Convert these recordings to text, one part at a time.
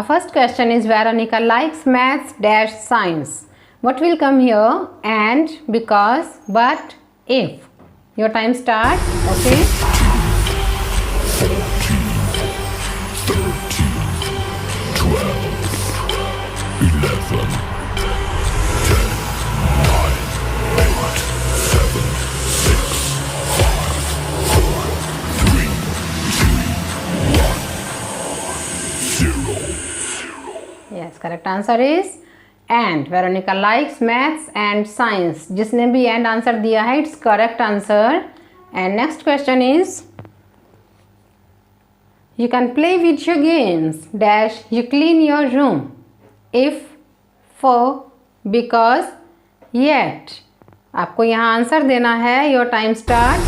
Our first question is Veronica likes maths dash science. What will come here? And, because, but, if. Your time starts. Okay. 0. Yes, correct answer is and. Veronica likes maths and science. जिसने भी and answer दिया है, it's correct answer. And next question is, you can play video games dash you clean your room. If, for, because, yet. आपको यहाँ answer देना है. Your time start.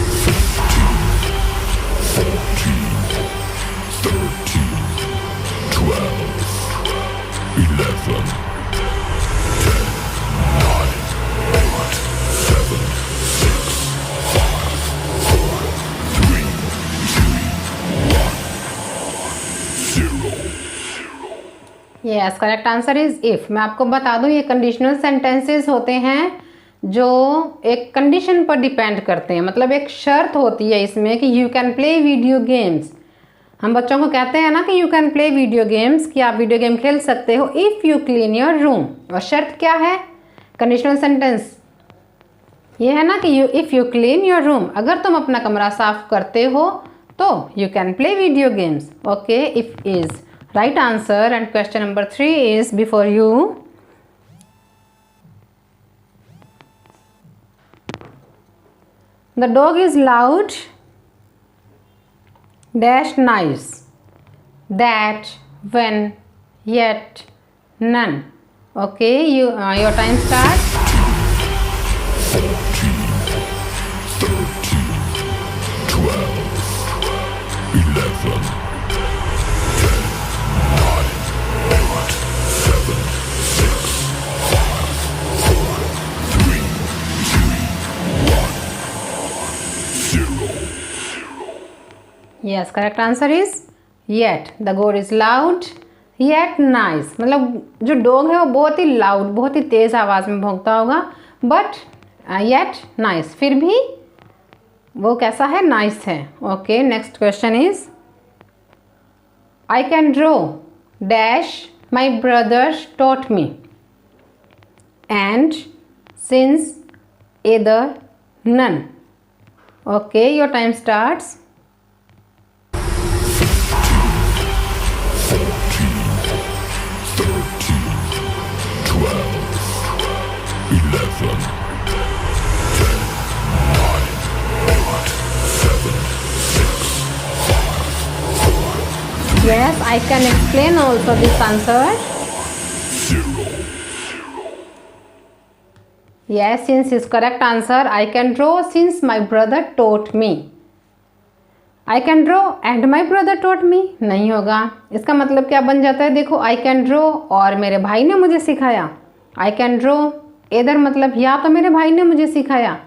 11, 10, 9, 8, 7, 6, 5, 4, 3, 2, 1, 0. Yes, correct answer is if. मैं आपको बता दूं, ये कंडीशनल सेंटेंसेस होते हैं जो एक कंडीशन पर डिपेंड करते हैं. मतलब एक शर्त होती है इसमें कि you can play video games. हम बच्चों को कहते हैं ना कि you can play video games, कि आप वीडियो गेम खेल सकते हो if you clean your room. और शर्त क्या है? कंडीशनल सेंटेंस ये है ना कि if you clean your room, अगर तुम अपना कमरा साफ करते हो तो you can play video games. Okay, if is right answer. And question number 3 is before you. The dog is loud dash nice, that, when, yet, none. Okay, your time starts. 13, 12, 11, 10, 9, 8, 7, 6, 5, 4, 3, 2, 1, 0. Yes, correct answer is yet. The dog is loud, yet nice. मतलब जो dog है वो बहुत ही loud, बहुत ही तेज़ आवाज़ में भौंकता होगा, बट yet nice, फिर भी वो कैसा है? नाइस है. Okay, next question is, I can draw dash my brother taught me and since either none. Okay, your time starts. 11, 10, 9, 8, 7, 6, 5, 4, 3, Yes, I can explain also this answer. 0. Yes, since is correct answer. I can draw since my brother taught me. I can draw and my brother taught me नहीं होगा. इसका मतलब क्या बन जाता है? देखो, I can draw और मेरे भाई ने मुझे सिखाया. I can draw इधर मतलब या तो मेरे भाई ने मुझे सिखाया.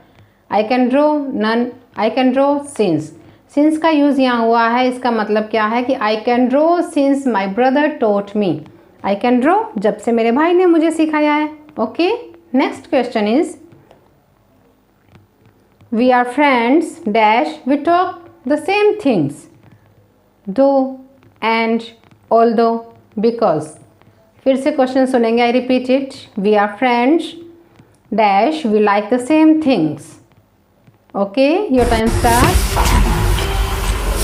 I can draw none, I can draw since. Since का यूज़ यहाँ हुआ है, इसका मतलब क्या है कि I can draw since my brother taught me. I can draw जब से मेरे भाई ने मुझे सिखाया है. Okay, next question is, we are friends dash we talk the same things though and although because. फिर से क्वेश्चन सुनेंगे. I repeat it. We are friends dash we like the same things. Okay, your time start.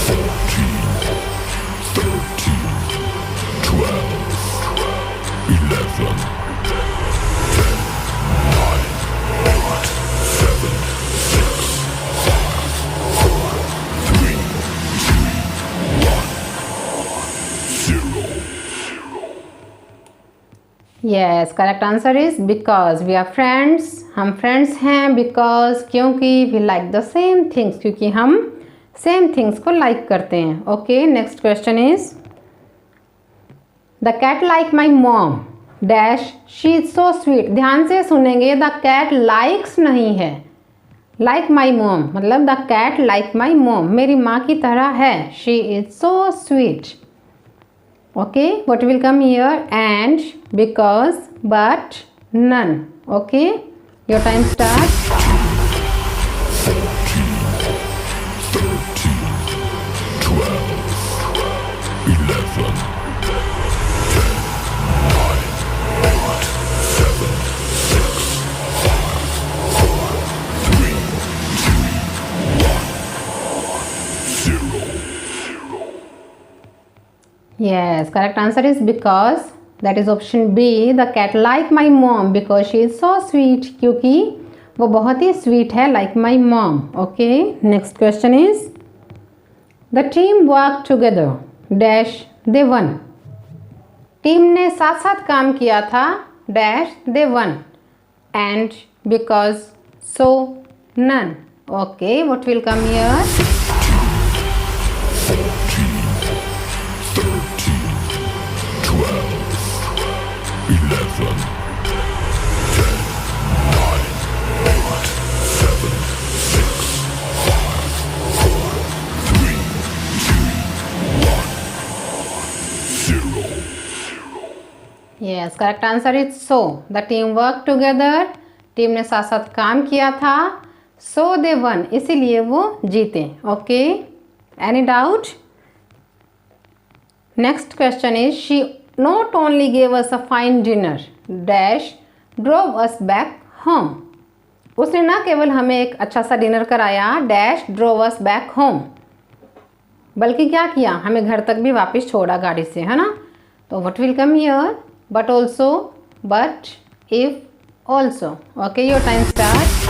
12, 11, 10, 9, 8, 7, 6, 5, 4, 3, 2, 1, 0. Yes, correct answer is because. We are friends, हम friends हैं. Because क्योंकि we like the same things, क्योंकि हम same things को like करते हैं. Okay, next question is, the cat like my mom dash she is so sweet. ध्यान से सुनेंगे, द कैट लाइक्स नहीं है. लाइक माई मॉम मतलब the cat like my mom, मेरी माँ की तरह है. She is so sweet. Okay, what will come here? And, because, but, none. Okay, your time starts. 0. Yes, correct answer is because. That is option B. The cat like my mom because she is so sweet. क्योंकि वो बहुत ही sweet है, like my mom. Okay, next question is the team worked together dash they won. Team ने साथ साथ काम किया था dash they won and because so none. Okay, what will come here? 11, 0. Yes, correct answer is so. The team worked together. Team ने साथ साथ काम किया था. So they won. इसीलिए वो जीते. Okay. Any doubt? Next question is she not only gave us a fine dinner dash drove us back home. उसने ना केवल हमें एक अच्छा सा डिनर कराया dash drove us back home, बल्कि क्या किया, हमें घर तक भी वापस छोड़ा गाड़ी से, है ना. तो what will come here? But also, but, if, also. Okay, your time starts.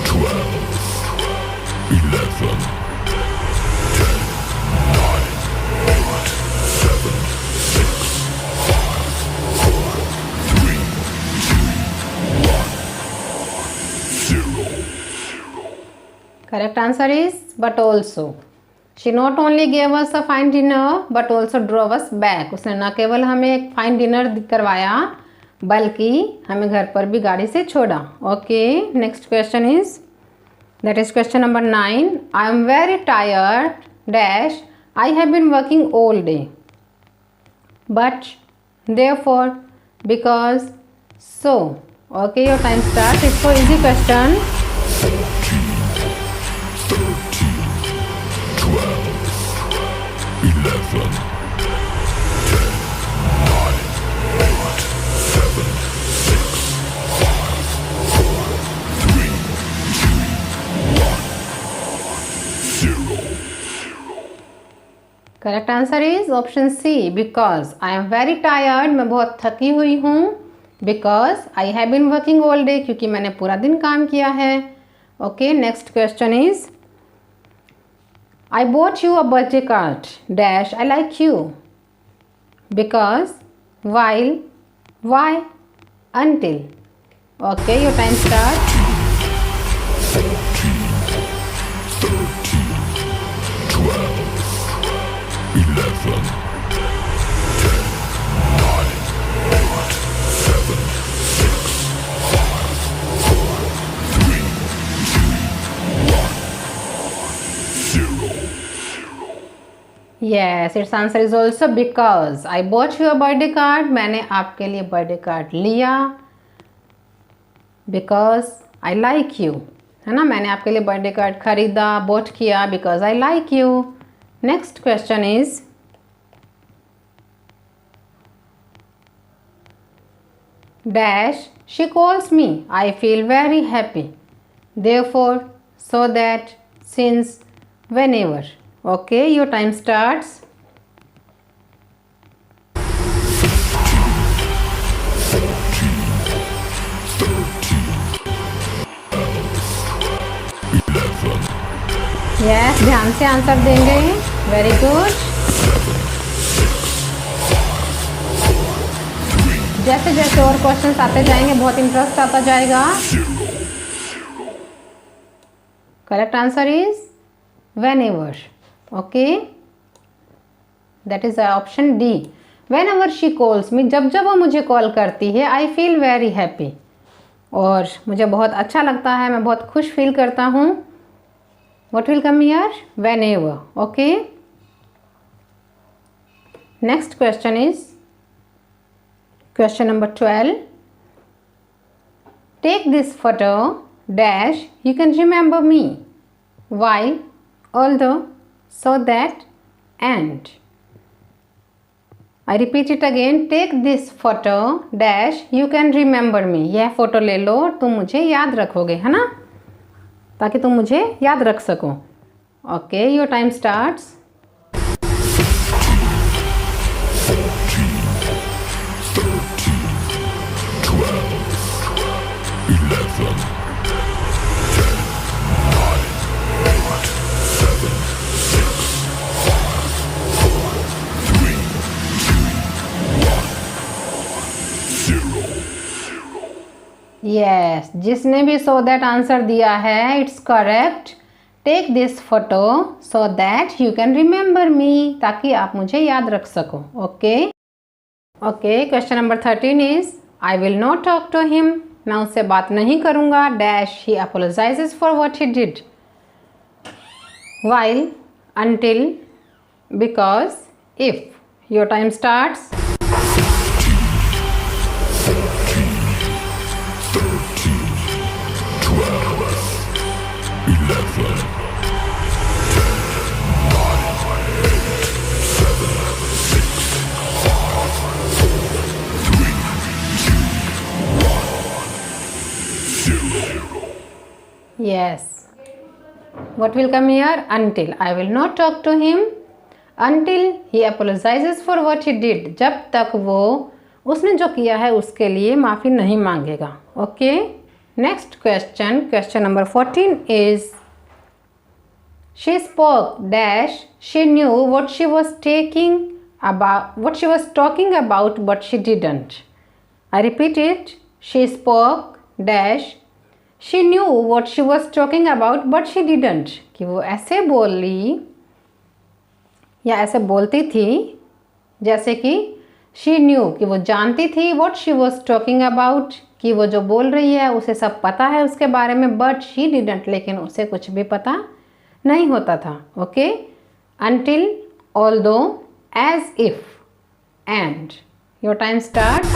12, 11, 0. Correct answer is but also. She not only gave us a fine dinner but also drove us back. उसने न केवल हमें एक fine dinner करवाया बल्कि हमें घर पर भी गाड़ी से छोड़ा. Okay, next question is that is question number 9. I am very tired dash I have been working all day but therefore because so. Okay, your time start. It's so easy question. 11, 0. Correct answer is option C because. I am very tired, मैं बहुत थकी हुई हूँ. Because I have been working all day, क्योंकि मैंने पूरा दिन काम किया है. Okay, next question is I bought you a birthday card dash I like you because while why until. Okay, your time starts. 12, 11, 0. Yes, its answer is also because. I bought you a birthday card. मैंने आपके लिए birthday card लिया because I like you, है ना. मैंने आपके लिए birthday card खरीदा, bought किया because I like you. Next question is dash she calls me I feel very happy therefore so that since whenever. Okay, your time starts. 11, yes, ध्यान से answer देंगे. Very good. जैसे जैसे और questions आते जाएंगे बहुत इंटरेस्ट आता जाएगा. 0. Correct answer is whenever. Okay, that is option D. whenever she calls me, जब जब वो मुझे कॉल करती है, I feel very happy, और मुझे बहुत अच्छा लगता है, मैं बहुत खुश फील करता हूँ. What will come here? Whenever. Okay. Next question is question number 12. Take this photo dash you can remember me, while, although, so that, and. I repeat it again. Take this photo dash you can remember me. यह photo ले लो, तुम मुझे याद रखोगे, है ना, ताकि तुम मुझे याद रख सको. Okay, your time starts. 0. Yes, जिसने भी सो दैट आंसर दिया है, it's correct. Take this photo so that you can remember me, ताकि आप मुझे याद रख सको. Okay okay. Question number 13 is I will not talk to him. मैं उससे बात नहीं करूँगा dash he apologises for what he did, while, until, because, if. Your time starts. 0. Yes. What will come here? Until. I will not talk to him until he apologizes for what he did. जब तक वो उसने जो किया है उसके लिए माफ़ी नहीं मांगेगा. Okay. Next question, question number 14 is she spoke dash she knew what she was talking about but she didn't. I repeat it. She spoke dash she knew what she was talking about but she didn't. कि वो ऐसे बोली या ऐसे बोलती थी जैसे कि she knew कि वो जानती थी what she was talking about, कि वो जो बोल रही है उसे सब पता है उसके बारे में, but she didn't, लेकिन उसे कुछ भी पता नहीं होता था. Okay. until, although, as if, and. Your time starts.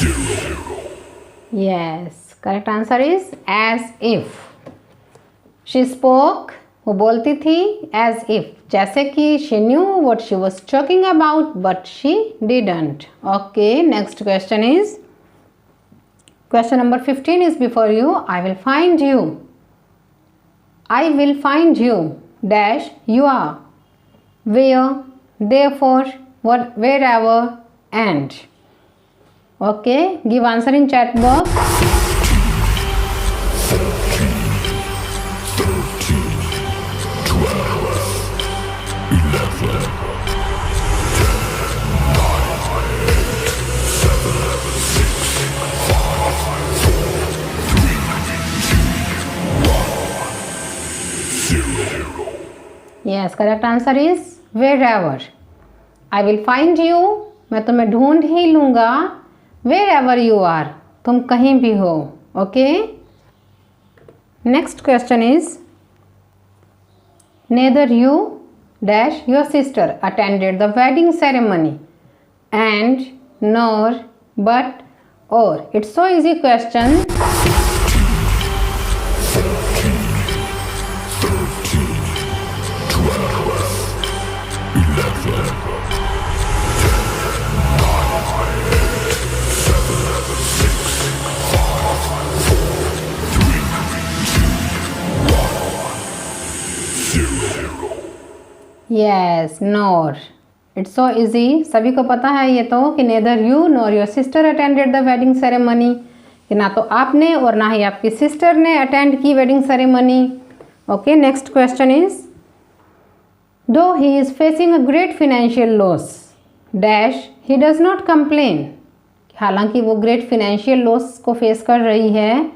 0. Yes, correct answer is as if. She spoke, वो बोलती थी, as if, जैसे कि she knew what she was talking about but she didn't. Okay, next question is question number 15 is before you. I will find you. I will find you dash you are, where, therefore, what, wherever, and. Okay, give answer in chat box. 0. Yes, correct answer is wherever. I will find you, मैं तुम्हें ढूंढ ही लूँगा. Wherever you are, तुम कहीं भी हो. Okay. Next question is neither you dash your sister attended the wedding ceremony, and, nor, but, or. It's so easy question. 0. Yes, nor. It's so easy. सभी को पता है ये तो कि neither you nor your sister attended the wedding ceremony, कि ना तो आपने और ना ही आपकी सिस्टर ने अटेंड की wedding ceremony. Okay. Next question is though he is facing a great financial loss dash he does not complain. हालांकि वो ग्रेट फिनेंशियल लॉस को फेस कर रही है,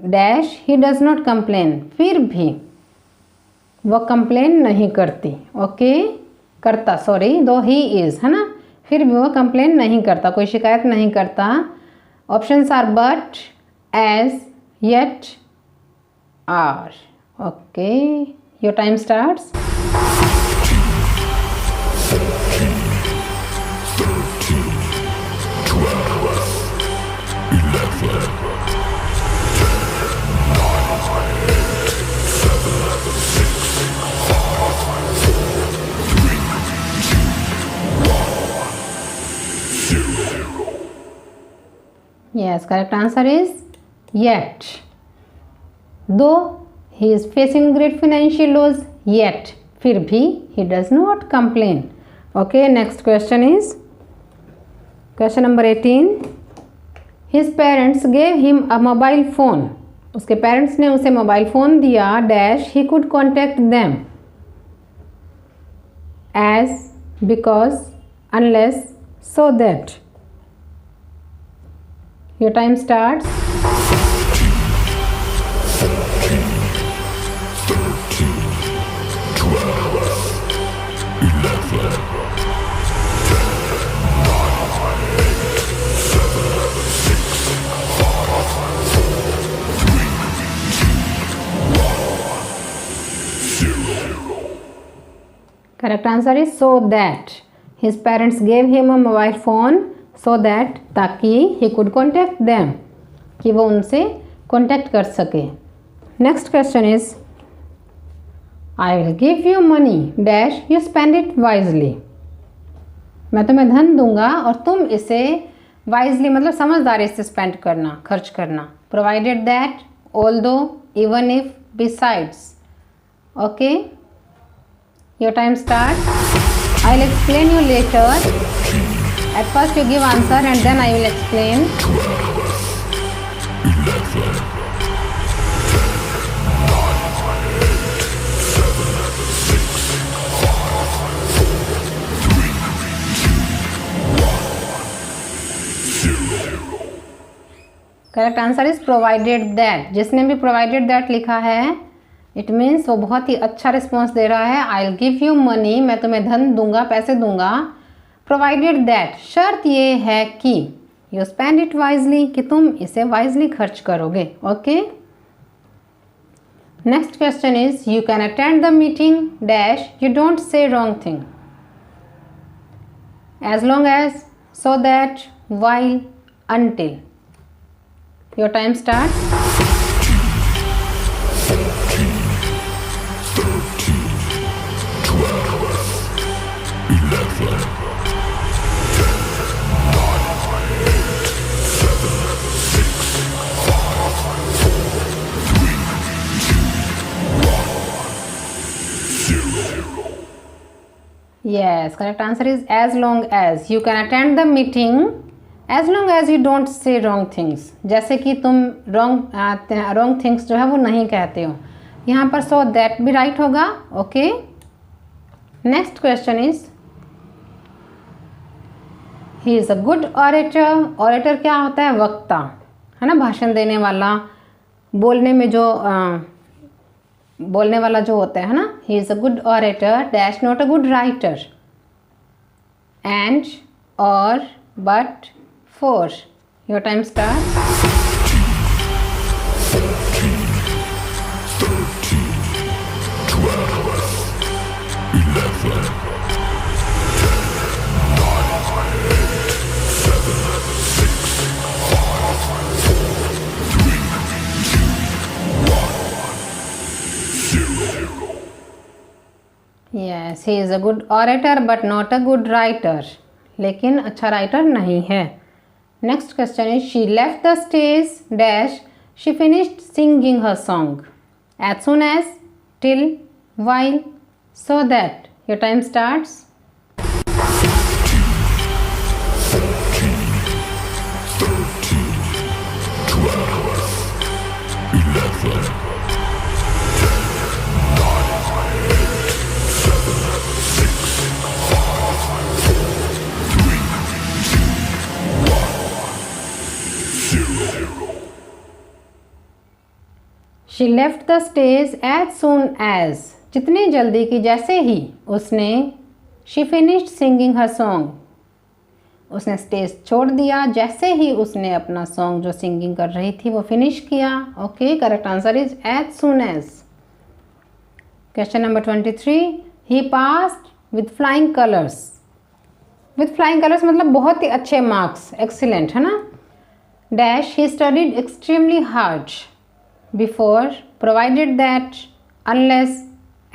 dash he does not complain, फिर भी वो कंप्लेन नहीं करती, ओके करता, सॉरी, दो ही इज़, है ना, फिर भी वो कंप्लेन नहीं करता, कोई शिकायत नहीं करता। Options are but, as, yet, or, okay your time starts. 0. Yes, correct answer is yet. Though he is facing great financial loss, yet फिर भी he does not complain. Okay, next question is question number 18. His parents gave him a mobile phone. उसके parents ने उसे mobile phone दिया, dash he could contact them as, because, unless, so that. Your time starts. 13, 12, 11, 0. Correct answer is so that. His parents gave him a mobile phone so that, ताकि he could contact them, कि वो उनसे contact कर सके. Next question is I will give you money dash you spend it wisely. मैं तुम्हें धन दूंगा और तुम इसे wisely मतलब समझदारी से spend करना, खर्च करना. Provided that, although, even if, besides. Okay, your time starts. I will explain you later. At first you give answer and then I will explain. 0. Correct answer is provided that. जिसने भी provided that लिखा है it means वो बहुत ही अच्छा response दे रहा है. I will give you money, मैं तुम्हें धन दूंगा, पैसे दूंगा. प्रोवाइडेड दैट, शर्त ये है कि यू स्पेंड इट वाइजली, कि तुम इसे वाइजली खर्च करोगे. Okay, next question is you can attend the meeting dash you don't say wrong thing as long as, so that, while, until. Your time starts. 13, 12, 11, 0. Yes, correct answer is as long as. You can attend the meeting as long as you don't say wrong things. जैसे कि तुम wrong things जो है वो नहीं कहते हो. यहाँ पर so that भी right होगा. Okay, next question is he is a good orator. Orator क्या होता है? वक्ता, है ना, भाषण देने वाला, बोलने में जो बोलने वाला जो होता है ना. He is a good orator dash not a good writer. And, और, but, for. Your time start. 0. Yes, he is a good orator but not a good writer. लेकिन अच्छा राइटर नहीं है. Next question is she left the stage dash she finished singing her song as soon as, till, while, so that. Your time starts. 0. She left the stage as soon as, जितनी जल्दी की जैसे ही उसने, she finished singing her song, उसने stage छोड़ दिया जैसे ही उसने अपना सॉन्ग जो सिंगिंग कर रही थी वो फिनिश किया। Okay, correct answer is as soon as. Question number 23, he passed with flying colours. With flying colours मतलब बहुत ही अच्छे मार्क्स, एक्सीलेंट, है ना। Dash, he studied extremely hard before, provided that, unless,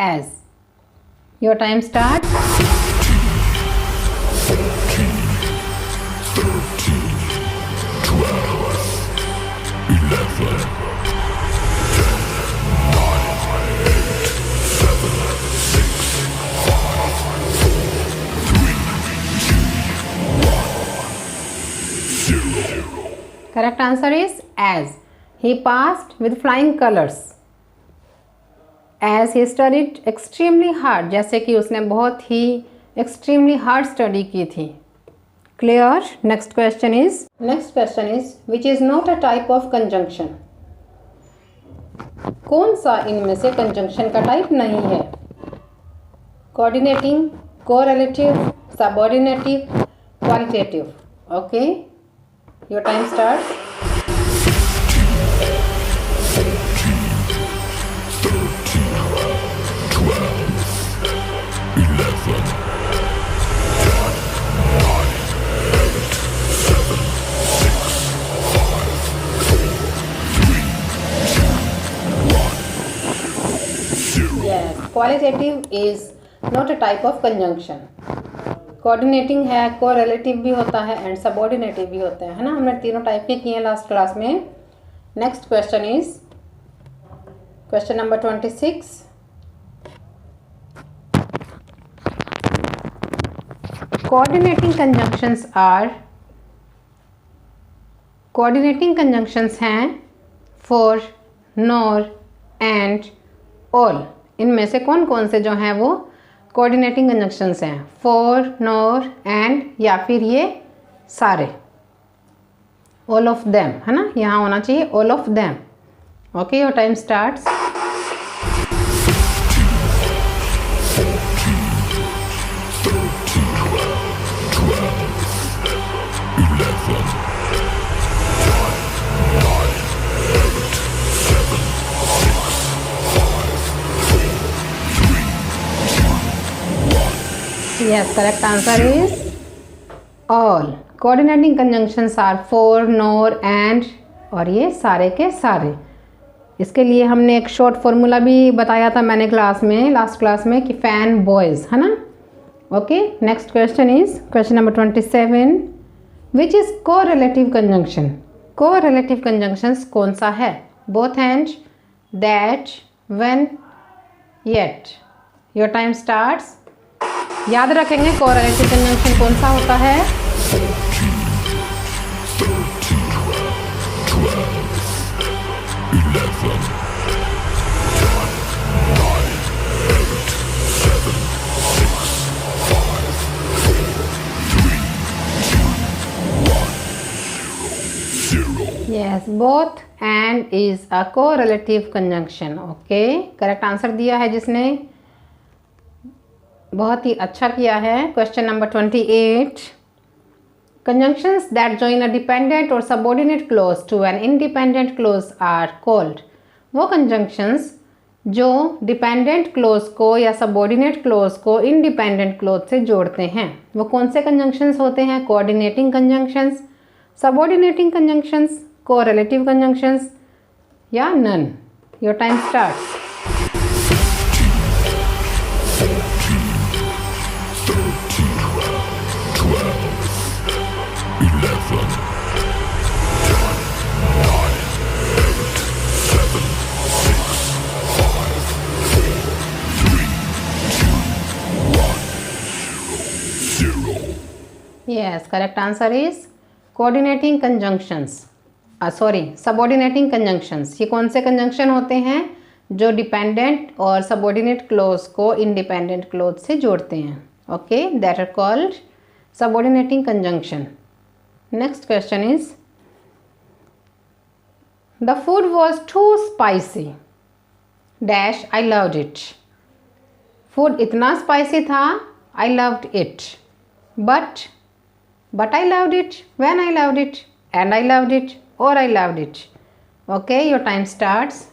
as. Your time start. 0. Correct answer is as. He passed with flying colors. As he studied extremely hard, जैसे कि उसने बहुत ही extremely hard study की थी। Clear? Next question is which is not a type of conjunction. कौन सा इनमें से conjunction का type नहीं है? Coordinating, correlative, subordinative, qualitative. Okay? Your time starts. 0. Yes, qualitative is not a type of conjunction. Coordinating है, कोरिलेटिव भी होता है एंड सबऑर्डिनेटिव भी होते हैं, है ना। हमने तीनों टाइप के किए हैं लास्ट क्लास में। Next question is question number 26। Coordinating conjunctions हैं फॉर, नॉर एंड ऑल। इनमें से कौन कौन से जो हैं वो कोऑर्डिनेटिंग कंजंक्शंस हैं? फॉर, नॉर, एंड, या फिर ये सारे, ऑल ऑफ देम, है ना। यहाँ होना चाहिए all of them. Okay, your time starts. 11. Yes, correct answer is all. Coordinating conjunctions are for, nor, and, और ये सारे के सारे। इसके लिए हमने एक शॉर्ट फॉर्मूला भी बताया था मैंने क्लास में, लास्ट क्लास में, कि फैन बॉयज़, है ना। Okay, next question is question number 27। Which is correlative conjunction? Correlative conjunctions कौन सा है? Both and, that, when, yet. Your time starts. याद रखेंगे कोरिलेटिव कंजंक्शन कौन सा होता है। 0. Yes, both and is a correlative conjunction. Okay, correct answer दिया है जिसने, बहुत ही अच्छा किया है। Question number 28। Conjunctions that join a dependent or subordinate clause to an independent clause are called। वो conjunctions जो डिपेंडेंट क्लोज को या सबॉर्डिनेट क्लोज को इंडिपेंडेंट क्लोज से जोड़ते हैं, वो कौन से कंजंक्शंस होते हैं? Coordinating conjunctions, subordinating conjunctions, correlative conjunctions, या none. Your time starts. 0. Yes, correct answer is coordinating conjunctions। Subordinating conjunctions. ये कौन से कंजंक्शन होते हैं? जो डिपेंडेंट और सबॉर्डिनेट क्लोज को इंडिपेंडेंट क्लोज से जोड़ते हैं। Okay, that are called subordinating conjunction. Next question is the food was too spicy. Dash I loved it. Food इतना स्पाइसी था, I loved it. But I loved it, when I loved it, and I loved it, और I loved it. Okay, your time starts.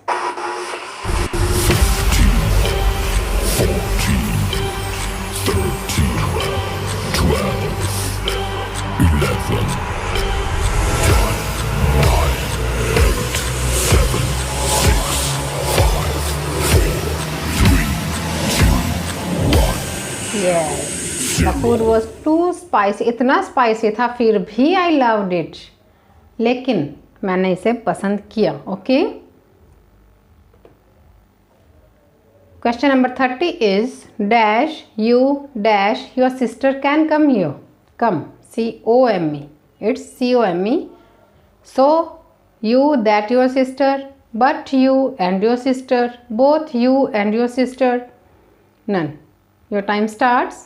11, The food was too spicy, इतना spicy था फिर भी आई loved it, लेकिन मैंने इसे पसंद किया। Okay, question number 30 is dash you dash your sister can come here. Come, COME, it's COME। So you that your sister, but you and your sister, both you and your sister, none. Your time starts.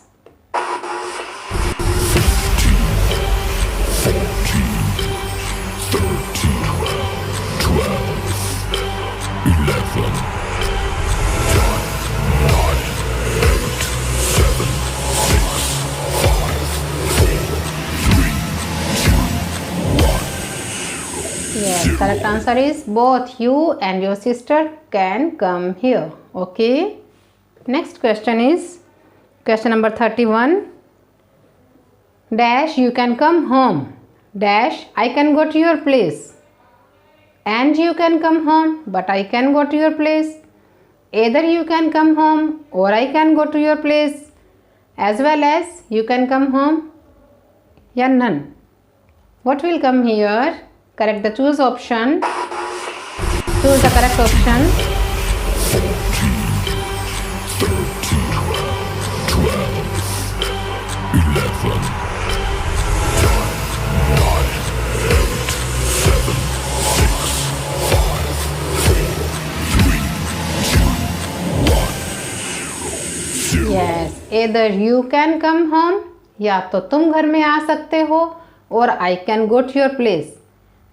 11, Yes, correct answer is both you and your sister can come here. Okay, next question is question number 31. Dash you can come home, dash I can go to your place, and you can come home but I can go to your place. Either you can come home or I can go to your place, as well as you can come home, या none. What will come here? Correct the choose option. Choose the correct option. 0, Yes, either you can come home, या तो तुम घर में आ सकते हो, और I can go to your place,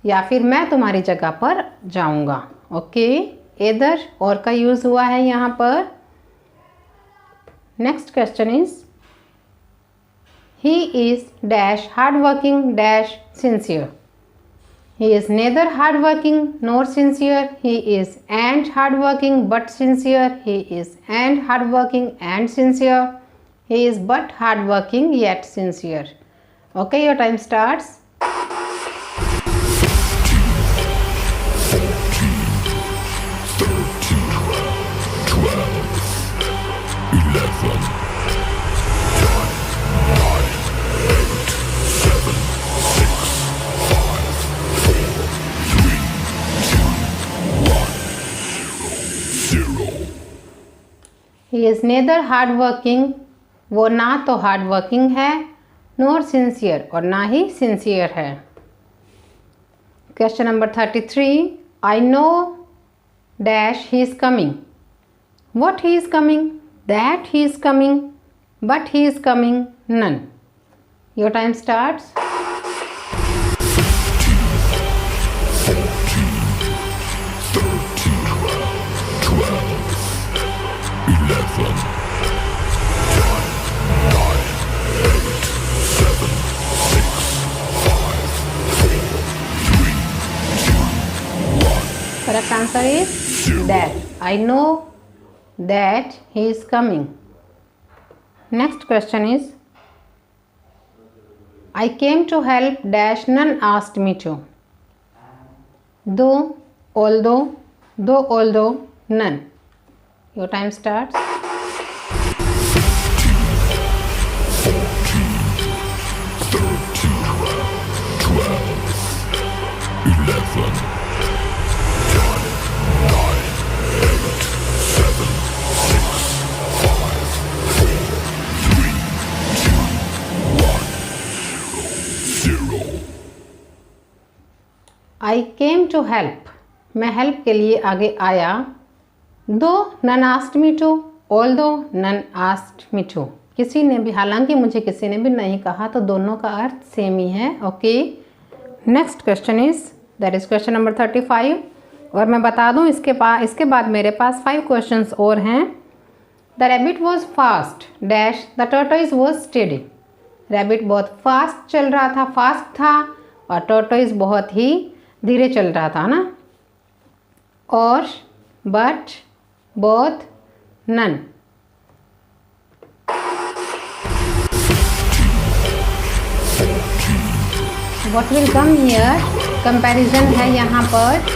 या फिर मैं तुम्हारी जगह पर जाऊंगा। ओके, either और का यूज़ हुआ है यहाँ पर। Next question is he is dash hardworking dash sincere. He is neither hardworking nor sincere. He is and hardworking but sincere. He is and hardworking and sincere. He is but hardworking yet sincere. Okay, your time starts. 11, He is neither hardworking, वो ना तो hardworking है, nor sincere, और ना ही sincere है। Question number 33. I know dash he is coming. What he is coming? That he is coming, but he is coming none. Your time starts. 11, Correct answer is that. I know that he is coming. Next question is I came to help dash none asked me to. Though, although, none. Your time starts. 11, 0, I came to help. मैं help के लिए आगे आया। Though none asked me to, although none asked me to. किसी ने भी, हालांकि मुझे किसी ने भी नहीं कहा, तो दोनों का अर्थ सेम ही है। Okay, next question is that is question number 35. और मैं बता दूं इसके बाद मेरे पास 5 क्वेश्चंस और हैं। The rabbit was fast dash the tortoise was steady. Rabbit बहुत फास्ट चल रहा था, फास्ट था, और टर्टोइज बहुत ही धीरे चल रहा था ना। और but, both, none. What will come here, comparison है यहाँ पर।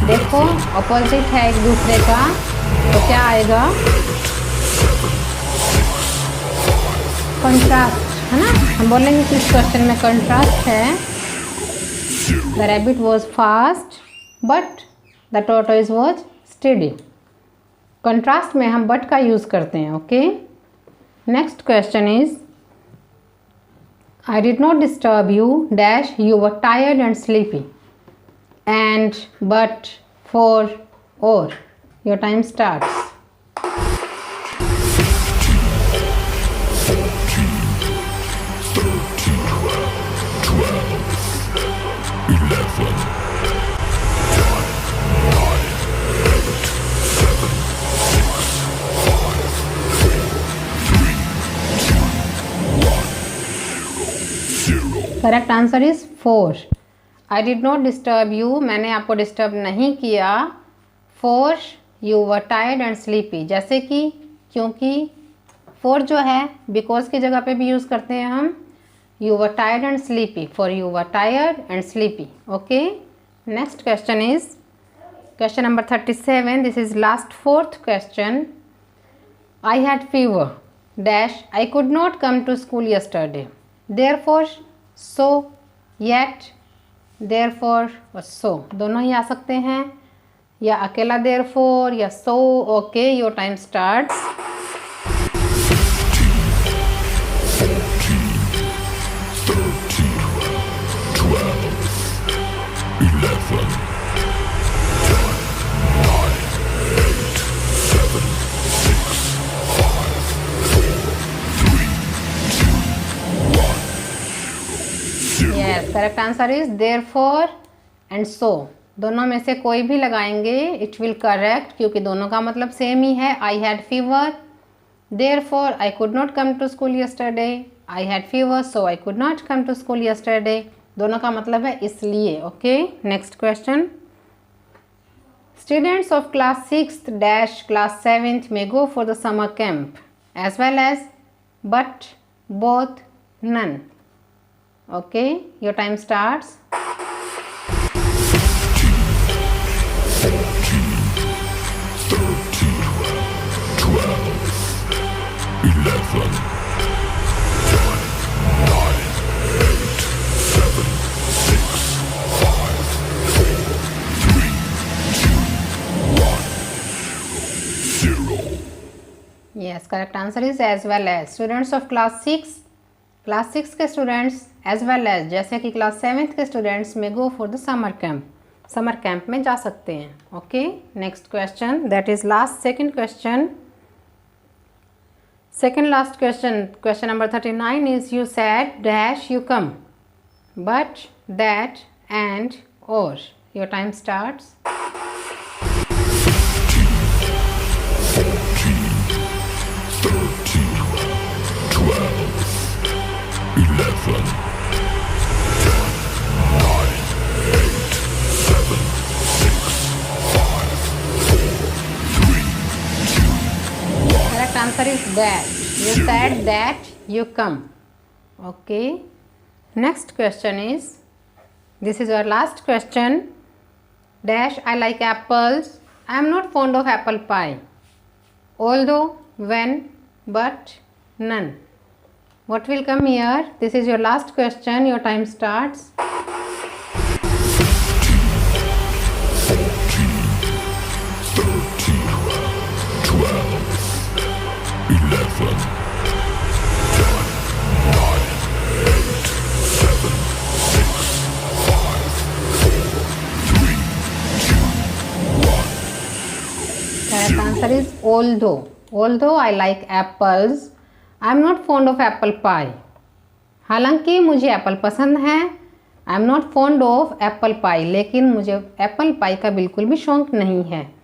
देखो अपोजिट है एक दूसरे का, तो क्या आएगा, कंट्रास्ट है ना। हम बोलेंगे कि इस क्वेश्चन में कंट्रास्ट है। The rabbit was fast but the tortoise was steady. Contrast में हम बट का यूज़ करते हैं। Okay, next question is I did not disturb you dash you were tired and sleepy, and but for or your time starts. 0. Correct answer is 4. I did not disturb you, मैंने आपको disturb नहीं किया। For you were tired and sleepy, जैसे कि, क्योंकि। For जो है because की जगह पे भी यूज़ करते हैं हम। You were tired and sleepy, for you were tired and sleepy. Okay, next question is question number 37. This is last 4th question. I had fever dash I could not come to school yesterday, therefore so yet therefore और so दोनों ही आ सकते हैं, या अकेला therefore या so. Okay, your time starts. Correct answer is therefore and so. दोनों में से कोई भी लगाएंगे इट विल करेक्ट, क्योंकि दोनों का मतलब सेम ही है. I had fever, therefore I could not come to school yesterday. I had fever so I could not come to school yesterday. दोनों का मतलब है इसलिए. Okay, next question. Students of class 6th dash class 7th may go for the summer camp as well as but both none. Okay, your time starts. 11. Yes, correct answer is as well as. Students of class 6 के students as well as, जैसे कि class 7th के students में go for the summer camp, summer camp में जा सकते हैं. Okay, next question, that is last second question. Second last question, question number 39 is you said dash you come but that and और. Your time starts. Correct answer is that. You said that you come. Okay. Next question is, this is our last question. Dash I like apples. I am not fond of apple pie. Although, when, but, none. What will come here? This is your last question. Your time starts. Correct answer is although. Although I like apples, I am not fond of apple pie. हालांकि मुझे Apple पसंद है, I am not fond of apple pie, लेकिन मुझे apple pie का बिल्कुल भी शौक नहीं है।